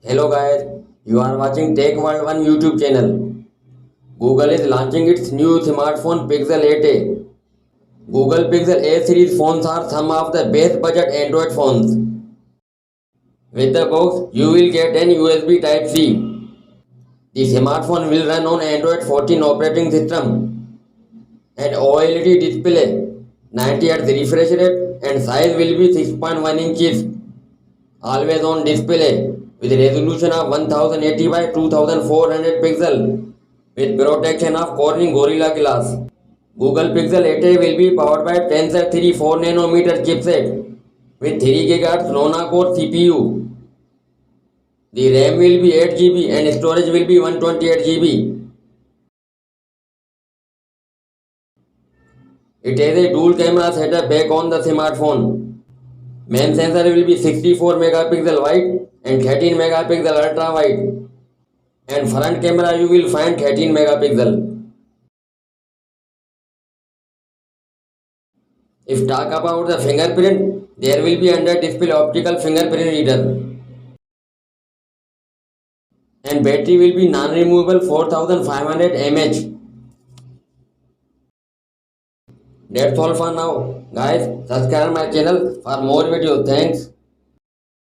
Hello guys, you are watching Tech World One YouTube channel. Google is launching its new smartphone Pixel 8a. Google Pixel A series phones are some of the best budget Android phones. With the box, you will get an USB Type-C. The smartphone will run on Android 14 operating system and OLED display, 90Hz refresh rate and size will be 6.1 inches. Always on display with resolution of 1080 by 2400 pixel with protection of Corning Gorilla Glass. Google Pixel 8a will be powered by Tensor 3 4nm chipset with 3 GHz Luna Core CPU. The RAM will be 8 GB and storage will be 128 GB. It has a dual camera setup back on the smartphone. Main sensor will be 64 megapixel wide and 13 megapixel ultra wide. And front camera you will find 13 megapixel. If talk about the fingerprint, there will be under display optical fingerprint reader. And battery will be non-removable 4500 mAh. That's all for now. Guys, subscribe my channel for more videos. Thanks.